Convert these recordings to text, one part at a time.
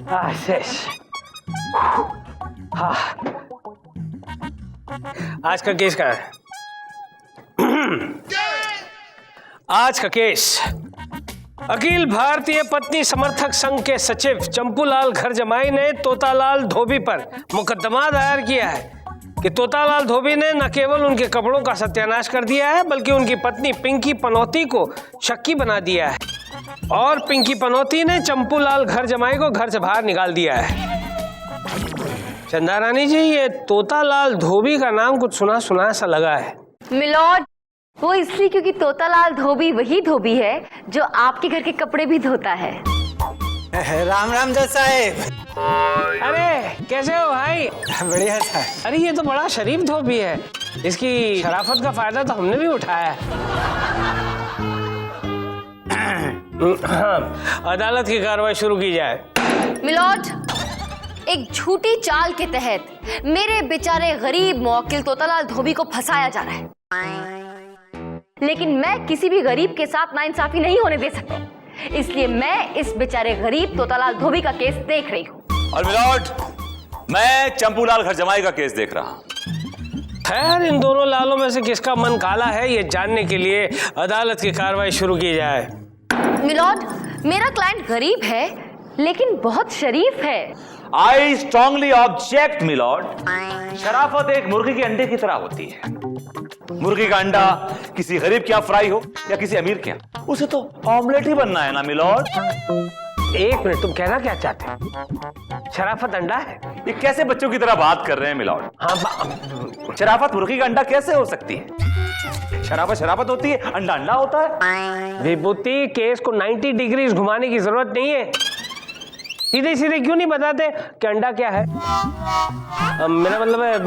हाँ। आज का केस कहाँ है? आज का केस अखिल भारतीय पत्नी समर्थक संघ के सचिव चंपूलाल घरजमाई ने तोतालाल धोबी पर मुकदमा दायर किया है कि तोतालाल धोबी ने न केवल उनके कपड़ों का सत्यानाश कर दिया है बल्कि उनकी पत्नी पिंकी पनौती को शक्की बना दिया है और पिंकी पनौती ने चंपूलाल घरजमाई को घर से बाहर निकाल दिया है। चंदा रानी जी, ये तोतालाल धोबी का नाम कुछ सुना सुना सा लगा है। मिलॉर्ड, वो इसलिए क्योंकि तोतालाल धोबी वही धोबी है जो आपके घर के कपड़े भी धोता है। राम राम जज साहब। अरे कैसे हो भाई? बढ़िया साहब। अरे ये तो बड़ा शरीफ धोबी है, इसकी शराफत का फायदा तो हमने भी उठाया है। अदालत की कार्रवाई शुरू की जाए। मिलॉर्ड, एक झूठी चाल के तहत मेरे बेचारे गरीब मुवक्किल तोतालाल धोबी को फंसाया जा रहा है, लेकिन मैं किसी भी गरीब के साथ नाइंसाफी नहीं होने दे सकती, इसलिए मैं इस बेचारे गरीब तोतालाल धोबी का केस देख रही हूँ। और मिलॉर्ड, मैं चंपूलाल घरजमाई का केस देख रहा हूँ। खैर, इन दोनों लालों में से किसका मन काला है ये जानने के लिए अदालत की कार्रवाई शुरू की जाए। मिलॉर्ड, मेरा क्लाइंट गरीब है लेकिन बहुत शरीफ है। I strongly object milord. शराफत एक मुर्गी के अंडे की तरह होती है। मुर्गी का अंडा किसी गरीब के यहाँ फ्राई हो या किसी अमीर के यहाँ, उसे तो ऑमलेट ही बनना है ना मिलॉर्ड। एक मिनट, तुम कहना क्या चाहते हो? शराफत अंडा है? ये कैसे बच्चों की तरह बात कर रहे हैं मिलॉर्ड? हाँ, शराफत मुर्गी का अंडा कैसे हो सकती है? शराफत शराफत होती है, अंडा अंडा होता है। विभूति, केस को 90 डिग्रीज घुमाने की जरूरत नहीं है। सीधे सीधे क्यों नहीं बताते कि अंडा क्या है? मेरा मतलब है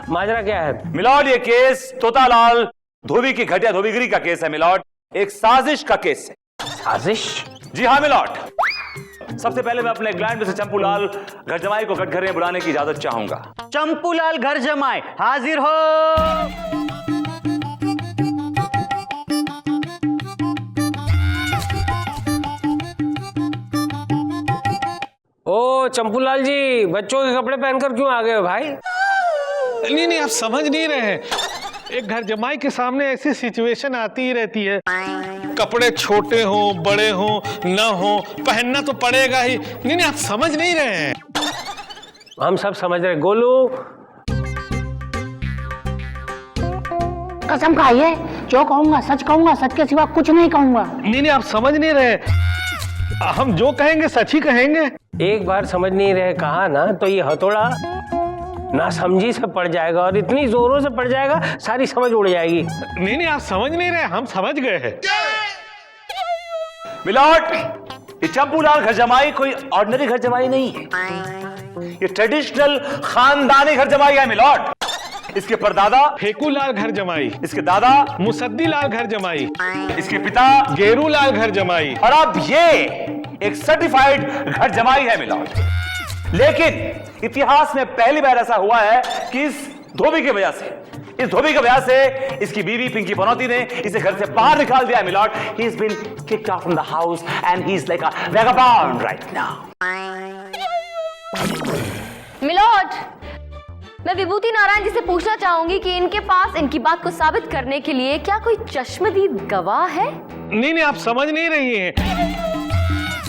माजरा क्या है? मिलॉर्ड, ये केस तोतालाल धोबी की घटिया धोबीगिरी का केस है मिलॉर्ड। एक साजिश का केस है। साजिश? जी हाँ मिलॉर्ड। सबसे पहले मैं अपने क्लाइंट मिस्टर चंपूलाल घरजमाई को कटघरे में बुलाने की इजाजत चाहूंगा। चंपूलाल घरजमाई हाजिर हो। ओ चंपूलाल जी, बच्चों के कपड़े पहनकर क्यों आ गए हो भाई? नहीं, आप समझ नहीं रहे हैं। एक घर जमाई के सामने ऐसी सिचुएशन आती ही रहती है। कपड़े छोटे हो बड़े हो ना हो, पहनना तो पड़ेगा ही। नहीं, आप समझ नहीं रहे हैं। हम सब समझ रहे। गोलू, कसम खाइए, जो कहूंगा सच के सिवा कुछ नहीं कहूंगा। नहीं, आप समझ नहीं रहे। हम जो कहेंगे सच ही कहेंगे। एक बार समझ नहीं रहे कहा ना तो ये हथौड़ा ना समझी से पड़ जाएगा और इतनी जोरों से पड़ जाएगा सारी समझ उड़ जाएगी। नहीं, आप समझ नहीं रहे, हम समझ गए हैं। मिलॉर्ड, ये चंपूलाल घरजमाई कोई ऑर्डिनरी घरजमाई नहीं है। ये ट्रेडिशनल खानदानी घरजमाई है मिलॉर्ड। इसके परदादा फेकूलाल घरजमाई, इसके दादा मुसद्दीलाल घरजमाई, इसके पिता गेरूलाल घरजमाई, और अब ये एक सर्टिफाइड घरजमाई है मिलॉर्ड। लेकिन इतिहास में पहली बार ऐसा हुआ है कि इस धोबी की वजह से इसकी बीवी पिंकी पनौती ने इसे घर से बाहर निकाल दिया milord. He is been kicked out from the house and he is like a vagabond right now. Milord, मैं विभूति नारायण जी से पूछना चाहूंगी कि इनके पास इनकी बात को साबित करने के लिए क्या कोई चश्मदीद गवाह है? नहीं, आप समझ नहीं रही हैं।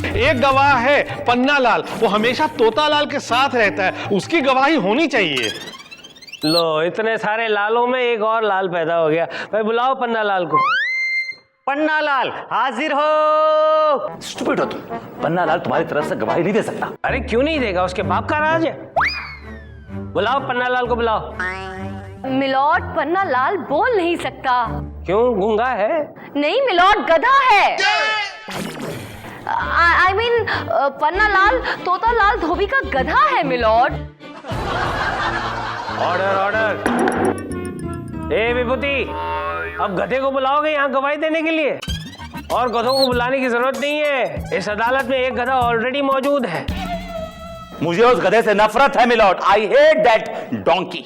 एक गवाह है पन्नालाल, वो हमेशा तोतालाल के साथ रहता है, उसकी गवाही होनी चाहिए। लो, इतने सारे लालों में एक और लाल पैदा हो गया। भाई बुलाओ पन्नालाल को। पन्नालाल हाजिर हो। स्टूपिड हो तुम। पन्नालाल तुम्हारी तरफ से गवाही नहीं दे सकता। अरे क्यों नहीं देगा? उसके बाप का राज है। बुलाओ पन्नालाल को, बुलाओ। मिलॉर्ड, पन्नालाल बोल नहीं सकता। क्यों? गूंगा है? नहीं मिलॉर्ड, गधा है। आई मीन पन्नालाल तोतालाल धोबी का गधा है मिलॉर्ड। ऑर्डर। ए विभूति, अब गधे को बुलाओगे यहाँ गवाही देने के लिए? और गधों को बुलाने की जरूरत नहीं है। इस अदालत में एक गधा ऑलरेडी मौजूद है। मुझे उस गधे से नफरत है milord. I hate that donkey.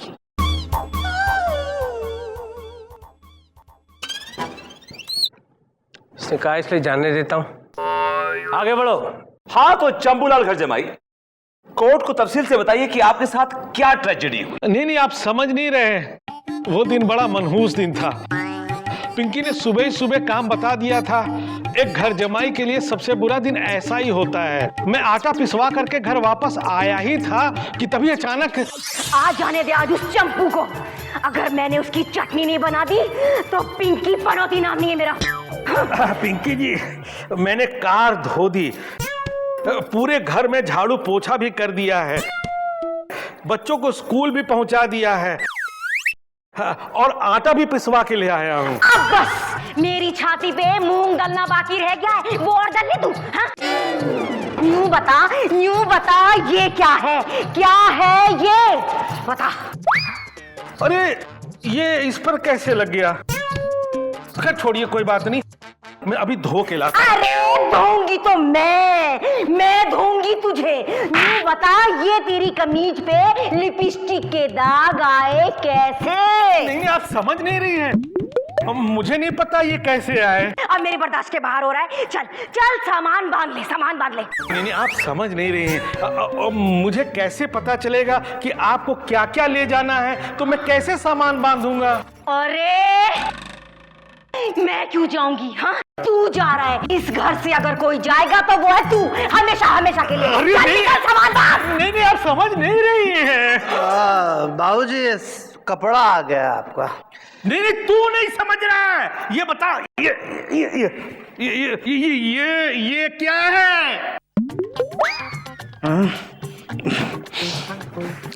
इसने कहा इसलिए जानने देता हूं। आगे बढ़ो। हाँ तो चंपूलाल घरजमाई, कोर्ट को तफसील से बताइए कि आपके साथ क्या ट्रेजेडी हुई। नहीं नहीं, आप समझ नहीं रहे। वो दिन बड़ा मनहूस दिन था। पिंकी ने सुबह ही सुबह काम बता दिया था। एक घर जमाई के लिए सबसे बुरा दिन ऐसा ही होता है। मैं आटा पिसवा करके घर वापस आया ही था कि तभी अचानक आ जाने दे आज उस चंपू को। अगर मैंने उसकी चटनी नहीं बना दी तो पिंकी पनौती नाम नहीं है मेरा। पिंकी जी, मैंने कार धो दी, पूरे घर में झाड़ू पोछा भी कर दिया है, बच्चों को स्कूल भी पहुंचा दिया है, और आटा भी पिसवा के ले आया हूँ। अब बस मेरी छाती पे मूंग डालना बाकी रह गया है, वो और डाल ले तू। हाँ? यूं बता ये क्या है ये बता। अरे ये इस पर कैसे लग गया? खैर छोड़िए, कोई बात नहीं, मैं अभी धो के लाता। अरे धोंगी तो मैं धोंगी तुझे। यूं बता ये तेरी कमीज पे लिपस्टिक के दाग आए कैसे? नहीं, आप समझ नहीं रही हैं। मुझे नहीं पता ये कैसे आए। अब मेरी बर्दाश्त के बाहर हो रहा है। चल सामान बांध ले। नहीं, आप समझ नहीं रही हैं। मुझे कैसे पता चलेगा कि आपको क्या क्या ले जाना है? तो मैं कैसे सामान बांधूंगा? अरे मैं क्यों जाऊंगी? हाँ, तू जा रहा है। इस घर से अगर कोई जाएगा तो वो है तू, हमेशा के लिए। अरे चल निकल, सामान बांध। नहीं, आप समझ नहीं रही हैं। बाबूजी कपड़ा आ गया आपका। नहीं, तू नहीं समझ रहा है। ये बता, ये क्या है?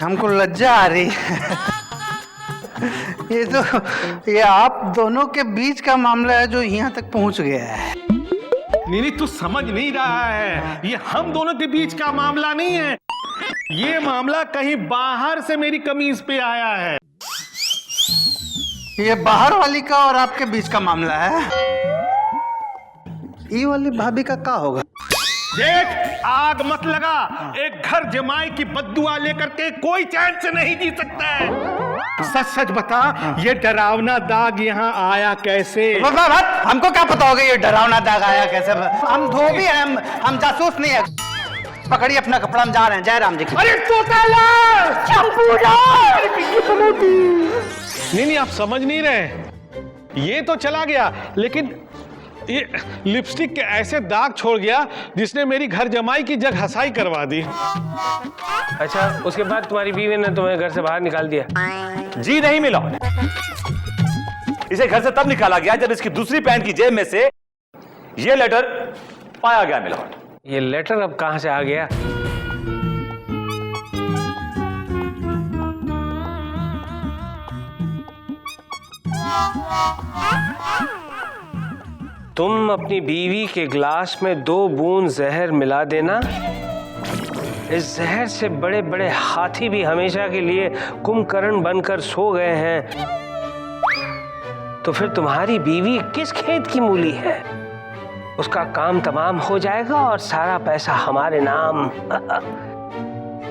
हमको लज्जा आ रही है। ये आप दोनों के बीच का मामला है जो यहाँ तक पहुँच गया है। नहीं, तू समझ नहीं रहा है। ये हम दोनों के बीच का मामला नहीं है। ये मामला कहीं बाहर से मेरी कमीज पे आया है। ये बाहर वाली का और आपके बीच का मामला है। ये वाली भाभी का क्या होगा? देख, आग मत लगा। एक घर जमाई की बद्दुआ लेकर के कोई चैन से नहीं जी सकता है। सच बता, ये डरावना दाग यहाँ आया कैसे? हमको क्या पता होगा ये डरावना दाग आया कैसे? हम धोबी हैं, हम जासूस नहीं है। पकड़िए अपना कपड़ा, हम जा रहे हैं जयराम जी की। अरे तोतालाल, चंपूलाल, नहीं, आप समझ नहीं रहे। ये तो चला गया, लेकिन ये लिपस्टिक के ऐसे दाग छोड़ गया जिसने मेरी घर जमाई की जग हंसाई करवा दी। अच्छा, उसके बाद तुम्हारी बीवी ने तुम्हें घर से बाहर निकाल दिया? जी नहीं मिला। इसे घर से तब निकाला गया जब इसकी दूसरी पैंट की जेब में से ये लेटर पाया गया। मिला। ये लेटर अब कहां से आ गया? तुम अपनी बीवी के गिलास में 2 बूंद जहर मिला देना। इस जहर से बड़े बड़े हाथी भी हमेशा के लिए कुंभकर्ण बनकर सो गए हैं। तो फिर तुम्हारी बीवी किस खेत की मूली है? उसका काम तमाम हो जाएगा और सारा पैसा हमारे नाम।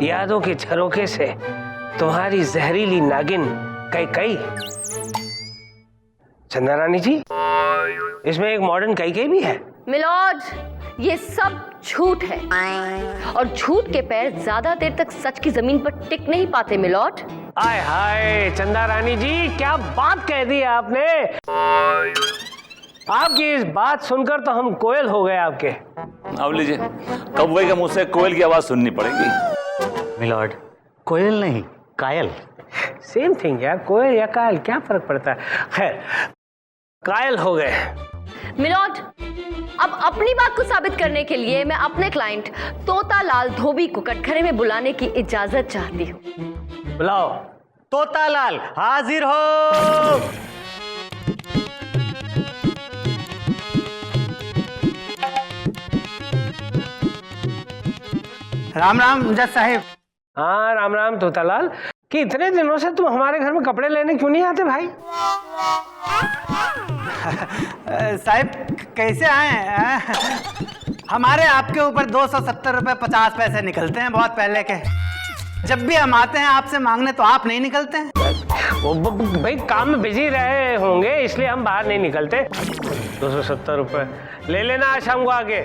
यादों के झरोखे से तुम्हारी जहरीली नागिन कई चंदा रानी जी, इसमें एक मॉडर्न कई भी है। मिलॉर्ड, ये सब झूठ है और झूठ के पैर ज्यादा देर तक सच की जमीन पर टिक नहीं पाते मिलॉर्ड। आय हाय चंदा रानी जी, क्या बात कह दी आपने। आपकी इस बात सुनकर तो हम कोयल हो गए आपके। अब लीजिए, कौवे के मुंह से कोयल की आवाज सुननी पड़ेगी। मिलॉर्ड, कोयल नहीं कायल। सेम थिंग यार, कोयल या कायल क्या फर्क पड़ता है। खैर, कायल हो गए। मिलॉर्ड, अब अपनी बात को साबित करने के लिए मैं अपने क्लाइंट तोतालाल धोबी को कटघरे में बुलाने की इजाजत चाहती हूँ। बुलाओ। तोतालाल हाजिर हो। राम राम जज साहिब। हाँ राम राम तोतालाल। कि इतने दिनों से तुम हमारे घर में कपड़े लेने क्यों नहीं आते भाई? साहिब कैसे आए? हमारे आपके ऊपर 270 रुपए 50 पैसे निकलते हैं बहुत पहले के। जब भी हम आते हैं आपसे मांगने तो आप नहीं निकलते हैं। भाई काम में बिजी रहे होंगे इसलिए हम बाहर नहीं निकलते। 270 रुपए ले लेना आज शाम को आके।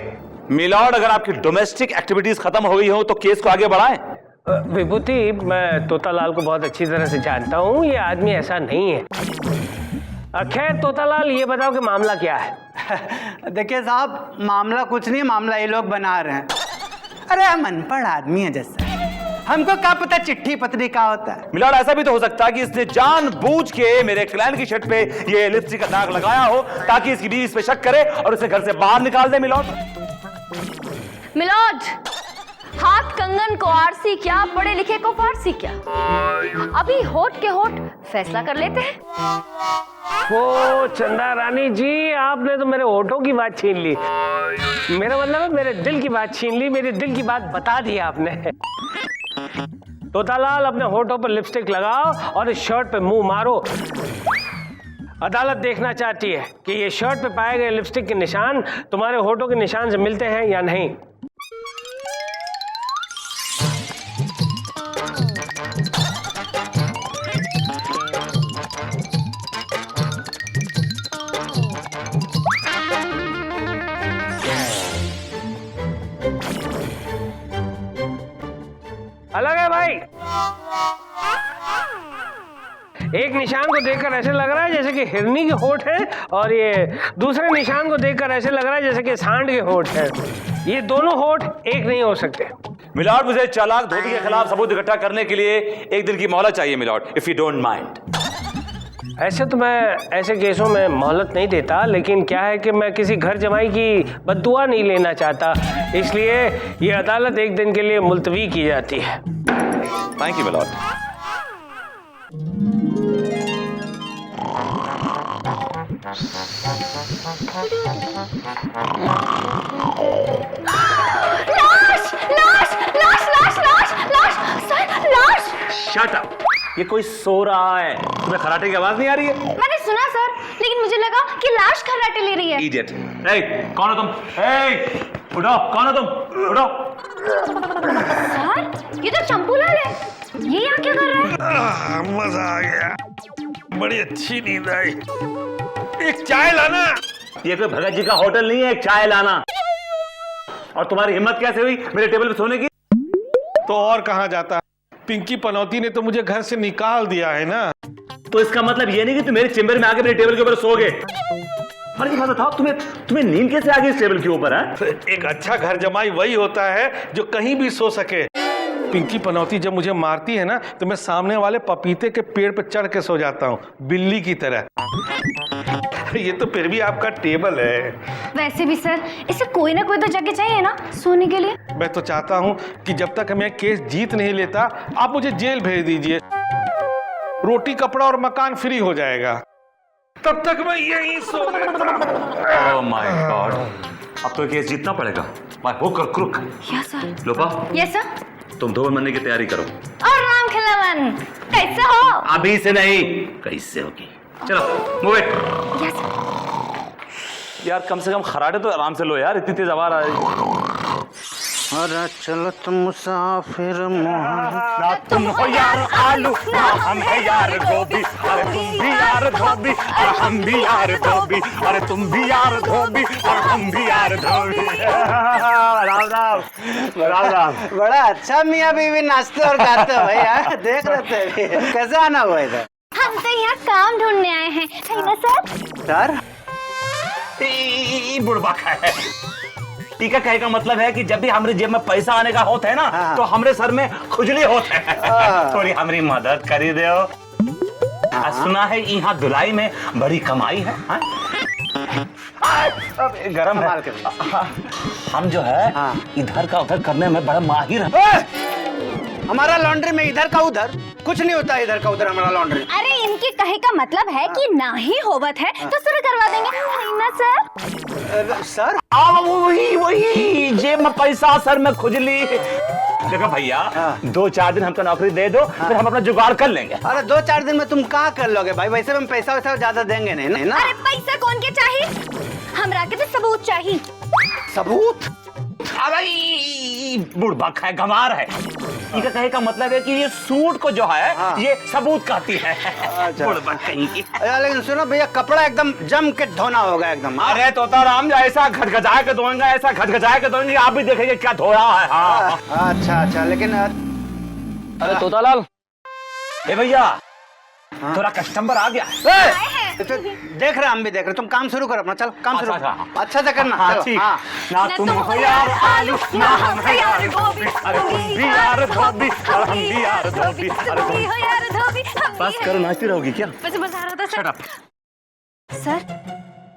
मिलॉर्ड, अगर आपकी डोमेस्टिक एक्टिविटीज खत्म हो गई हो तो केस को आगे बढ़ाएं। विभूति, मैं तोतालाल को बहुत अच्छी तरह से जानता हूँ, ये आदमी ऐसा नहीं है। खैर तोतालाल, ये बताओ कि मामला क्या है? देखिए साहब, मामला कुछ नहीं, मामला ये लोग बना रहे हैं। अरे हम अनपढ़ आदमी है जैसे, हमको क्या पता चिट्ठी पत्री क्या होता है। मिलॉर्ड, ऐसा भी तो हो सकता है कि इसने जानबूझ के मेरे क्लाइंट की शर्ट पे ये लिपस्टिक का दाग लगाया हो ताकि इसकी बीवी इस पे शक करे और उसे घर से बाहर निकाल दे। मिलॉर्ड, मिलॉर्ड, हाथ कंगन को आरसी क्या, पढ़े लिखे को फारसी क्या। अभी होठ के होठ फैसला कर लेते हैं। वो चंदा रानी जी, आपने तो मेरे होठों की बात छीन ली। मेरा मतलब है मेरे दिल की बात छीन ली, मेरे दिल की बात बता दी आपने। तोतालाल, अपने होठों पर लिपस्टिक लगाओ और इस शर्ट पे मुंह मारो। अदालत देखना चाहती है कि ये शर्ट पे पाए गए लिपस्टिक के निशान तुम्हारे होठों के निशान से मिलते हैं या नहीं। अलग है भाई। एक निशान को देखकर ऐसे लग रहा है जैसे कि हिरनी के होठ हैं, और ये दूसरे निशान को देखकर ऐसे लग रहा है जैसे कि सांड के होठ हैं। ये दोनों होठ एक नहीं हो सकते। मिलॉर्ड, मुझे चालाक धोबी के खिलाफ सबूत इकट्ठा करने के लिए एक दिन की मोहलत चाहिए milord, if you don't mind. ऐसे तो मैं ऐसे केसों में मोहलत नहीं देता, लेकिन क्या है कि मैं किसी घर जमाई की बद्दुआ नहीं लेना चाहता, इसलिए ये अदालत एक दिन के लिए मुलतवी की जाती है। Thank you milord. लाश, लाश, लाश, लाश, लाश, लाश, सर, लाश। शट अप, ये कोई सो रहा है। तुम्हें खराटे की आवाज नहीं आ रही है? मैंने सुना सर, लेकिन मुझे लगा कि लाश खर्राटे ले रही है। इडियट। ए, कौन हो तुम? ए, उठो, कौन हो तुम? उठो। सर, ये तो चंपूलाल है। ये यहाँ क्या कर रहा है? मजा आ गया, बड़ी अच्छी नींद आई। एक चाय लाना। ये कोई भगत जी का होटल नहीं है, एक चाय लाना। और तुम्हारी हिम्मत कैसे हुई मेरे टेबल पे सोने की? तो और कहाँ जाता? पिंकी पनौती ने तो मुझे घर से निकाल दिया है ना। तो इसका मतलब ये नहीं कि तुम मेरे चेंबर में आके मेरे टेबल के ऊपर सोओगे। अरे ये बात बताओ, तुम्हें नींद कैसे आ गई इस टेबल के ऊपर है? एक अच्छा घर जमाई वही होता है जो कहीं भी सो सके। पिंकी पनौती जब मुझे मारती है ना, तो मैं सामने वाले पपीते के पेड़ पर चढ़ के सो जाता हूँ, बिल्ली की तरह। ये तो फिर भी आपका टेबल है। वैसे भी सर, इसे कोई ना कोई तो जगह चाहिए ना सोने के लिए। मैं तो चाहता हूँ कि जब तक मैं केस जीत नहीं लेता, आप मुझे जेल भेज दीजिए। रोटी, कपड़ा और मकान फ्री हो जाएगा, तब तक मैं यहीं सो लेता हूँ। ओह माय गॉड, अब तो केस जीतना पड़ेगा। माय होक और crook. Yes sir. Lopa, yes sir. तुम धोबन बनने की तैयारी करो। और राम खिलावन, कैसे हो? अभी से नहीं, कैसे होगी। चलो मूव इट। Yes sir. यार कम से कम खराटे तो आराम से लो यार, इतनी तेज आवाज आ रही है। अरे चलो तुम मुसाफिर ना तुम हो यार आलू, ना हम है यार गोभी। अरे तुम भी यार धोबी और हम भी यार धोबी। अरे तुम भी यार धोबी और हम भी यार धोबी। राम राम राम राम। बड़ा अच्छा मियाँ बीवी नाचते और गाते हो भाई। यार देख रहे थे, कैसे आना हुआ इधर? हम तो यहाँ काम ढूंढने आए हैं, है ना सर? सर, बुढ़वा है। टीका कहे का मतलब है कि जब भी हमारे जेब में पैसा आने का होता है ना, तो हमारे सर में खुजली होते हैं। थोड़ी हमारी मदद करी दो। सुना है यहाँ धुलाई में बड़ी कमाई है। गरम है। हम जो है इधर का उधर करने में बड़ा माहिर है। हमारा लॉन्ड्री में इधर का उधर कुछ नहीं होता, इधर का उधर हमारा लॉन्ड्री। अरे इनके कहे का मतलब है कि ना ही होवत है तो शुरू करवा देंगे, है ना सर? सर वही जेब में पैसा सर में खुजली। देखो भैया, 2-4 दिन हमको नौकरी दे दो, फिर हम अपना जुगाड़ कर लेंगे। अरे 2-4 दिन में तुम क्या कर लोगे भाई? वैसे हम पैसा वैसा ज्यादा देंगे नहीं ना। अरे पैसा कौन के चाहिए? हमरा के तो सबूत चाहिए। सबूत? अरे बुड़बक है, गंवार है। इनका कहे का मतलब है कि ये सूट को जो है ये सबूत कहती है। बुड़बक कहीं की। लेकिन सुनो भैया, कपड़ा एकदम जम के धोना होगा एकदम। अरे तोताराम, ऐसा घटघटाए के धोएंगे, ऐसा घटघटाए के धोएंगे, आप भी देखेंगे क्या धोया है। हाँ अच्छा, लेकिन अरे तोतालाल, ए भैया, थोड़ा कस्टमर आ गया। तो देख रहे, हम भी देख रहे। तुम काम शुरू करो अपना, चलो काम शुरू करो। अच्छा से करना। हाँ, ठीक। ना तुम हो यार आलू, ना हम हो यार गोभी, अरे तुम भी यार धोबी, और हम भी यार धोबी, अरे तुम हो यार धोबी। बस करो, नाचती रहोगी क्या? बस आ रहा था Shut up. सर,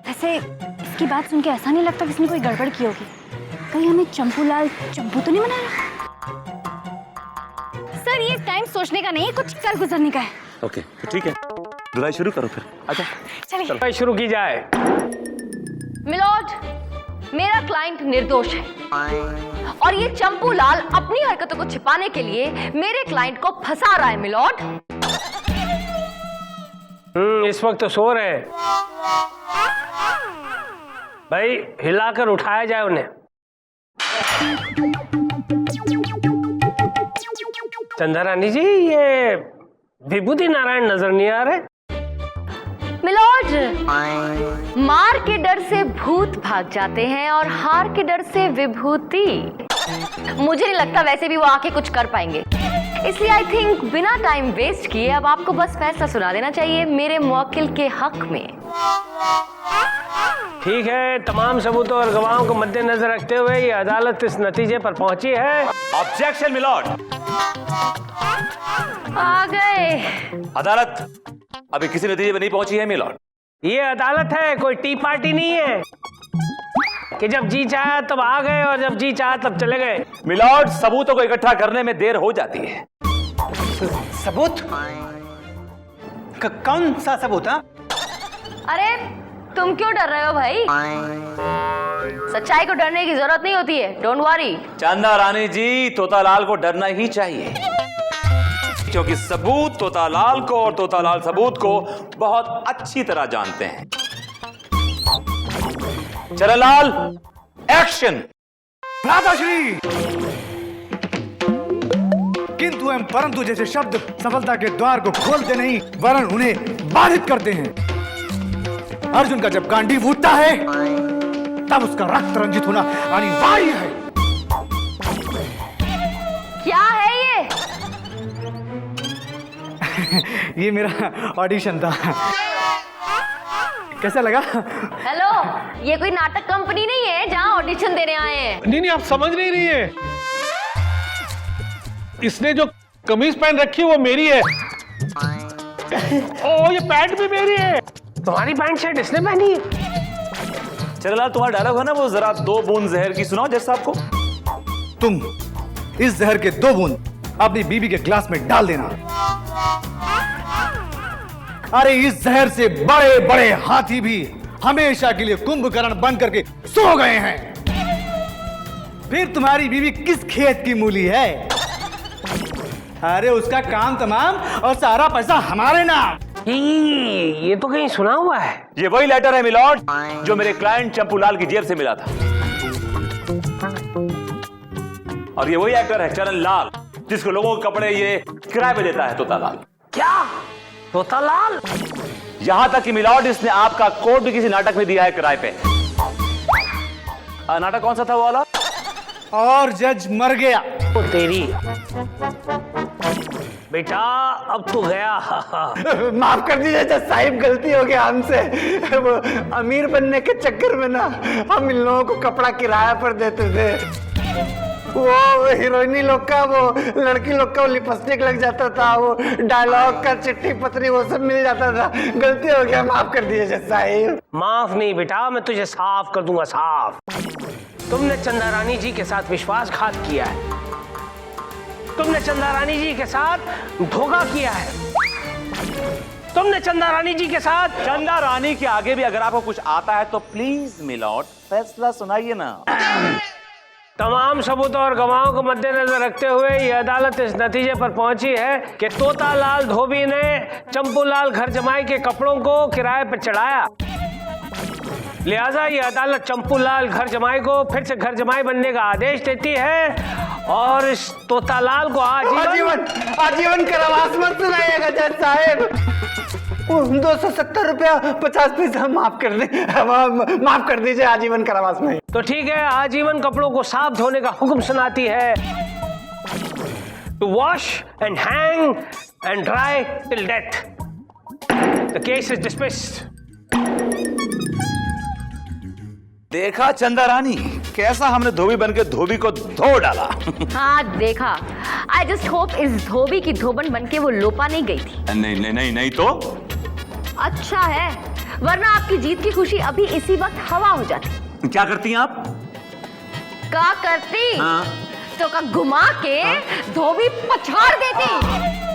वैसे इसकी बात सुन के ऐसा नहीं लगता कि इसने कोई गड़बड़ की होगी। कहीं हमें चंपूलाल चंपू तो नहीं बना रहा? सर, ये टाइम सोचने का नहीं है, कुछ कर गुजरने का है। ओके, तो ठीक है, धुलाई शुरू करो फिर। अच्छा चलिए। शुरू की जाए। मिलॉर्ड, मेरा क्लाइंट निर्दोष है और ये चंपूलाल अपनी हरकतों को छिपाने के लिए मेरे क्लाइंट को फंसा रहा है। मिलॉर्ड, इस वक्त तो सो रहे हैं भाई, हिलाकर उठाया जाए उन्हें। चंदा रानी जी, ये विभूति नारायण नजर नहीं आ रहे। मिलॉर्ड, मार के डर से भूत भाग जाते हैं और हार के डर से विभूति। मुझे नहीं लगता वैसे भी वो आके कुछ कर पाएंगे, इसलिए आई थिंक बिना टाइम वेस्ट किए अब आपको बस फैसला सुना देना चाहिए मेरे मुवक्किल के हक में। ठीक है, तमाम सबूतों और गवाहों को मद्देनजर रखते हुए ये अदालत इस नतीजे पर पहुंची है। Objection milord. आ गए। अदालत अभी किसी नतीजे पे नहीं पहुंची है मिलॉर्ड। ये अदालत है, कोई टी पार्टी नहीं है कि जब जी चाहा तब आ गए और जब जी चाहा तब चले गए। मिलॉर्ड, सबूतों को इकट्ठा करने में देर हो जाती है। सबूत? कौन सा सबूत? अरे तुम क्यों डर रहे हो भाई? सच्चाई को डरने की जरूरत नहीं होती है, डोंट वरी। चंदा रानी जी, तोतालाल को डरना ही चाहिए, क्योंकि सबूत तोतालाल को और तोतालाल सबूत को बहुत अच्छी तरह जानते हैं। चरलाल, एक्शन। भ्राताश्री, किंतु एवं परंतु जैसे शब्द सफलता के द्वार को खोलते नहीं वरन उन्हें बाधित करते हैं। अर्जुन का जब गांडीव उठता है तब उसका रक्त रंजित होना अनिवार्य है। क्या है ये? ये मेरा ऑडिशन था। कैसा लगा? हेलो, ये कोई नाटक कंपनी नहीं है जहां ऑडिशन देने आए हैं। नहीं, आप समझ नहीं रही है। इसने जो कमीज पहन रखी है वो मेरी है। ओ, ये पैंट भी मेरी है। तुम्हारी पैंट शर्ट इसने पहनी है? चरलाल, तुम्हारा डायलॉग है ना वो, जरा 2 बूंद जहर की सुनाओ जैसा आपको। तुम इस जहर के 2 बूंद अपनी बीबी के ग्लास में डाल देना। अरे इस जहर से बड़े बड़े हाथी भी हमेशा के लिए कुंभकर्ण बन करके सो गए हैं। फिर तुम्हारी बीवी किस खेत की मूली है? अरे उसका काम तमाम और सारा पैसा हमारे नाम। ये तो कहीं सुना हुआ है। ये वही लेटर है मिलॉर्ड जो मेरे क्लाइंट चंपूलाल की जेब से मिला था, और ये वही एक्टर है चरण लाल जिसको लोगों के कपड़े ये किराए पे देता है तोतालाल। क्या? तोतालाल? यहां तक कि मिलॉर्ड, इसने आपका कोट भी किसी नाटक में दिया है किराए पे। नाटक कौन सा था वो वाला? और जज मर गया। ओ तेरी बेटा, अब तो गया। माफ कर दीजिए जज साहिब, गलती हो गया हमसे। वो अमीर बनने के चक्कर में ना हम इन लोगों को कपड़ा किराया पर देते थे। वो हीरोइनी लोग का, वो लड़की लोग का लिपस्टिक लग जाता था, वो डायलॉग का चिट्ठी पत्री वो सब मिल जाता था। गलती हो गया, माफ कर दीजिए जज साहिब। माफ नहीं बेटा, मैं तुझे साफ कर दूंगा, साफ। तुमने चंदा रानी जी के साथ विश्वासघात किया है, तुमने चंदा रानी जी के साथ धोखा किया है, तुमने चंदा रानी जी के साथ। चंदा रानी के आगे भी अगर आपको कुछ आता है तो प्लीज मिलॉर्ड फैसला सुनाइए ना। तमाम सबूतों और गवाहों को मद्देनजर रखते हुए यह अदालत इस नतीजे पर पहुंची है कि तोतालाल धोबी ने चंपूलाल घर जमाई के कपड़ों को किराए पर चढ़ाया। लिहाजा ये अदालत चंपूलाल घर जमाई को फिर से घर जमाई बनने का आदेश देती है और इस तोतालाल को आजीवन आजीवन कारावास मत सुनाइएगा जज साहब। 270 रुपया 50 पैसा माफ कर दे, माफ कर दीजिए, आजीवन कारावास में। तो ठीक है, आजीवन कपड़ों को साफ धोने का हुक्म सुनाती है। To wash and hang and dry till death. The case is dismissed. देखा चंदा रानी, कैसा हमने धोबी बन के धोबी को धो डाला। हाँ देखा। आई जस्ट होप इस धोबी की धोबन बन के वो लोपा नहीं गई थी। नहीं नहीं नहीं नहीं तो अच्छा है, वरना आपकी जीत की खुशी अभी इसी वक्त हवा हो जाती। क्या करती हैं आप? क्या करती? हाँ। तो का घुमा के धोबी पछाड़ देती।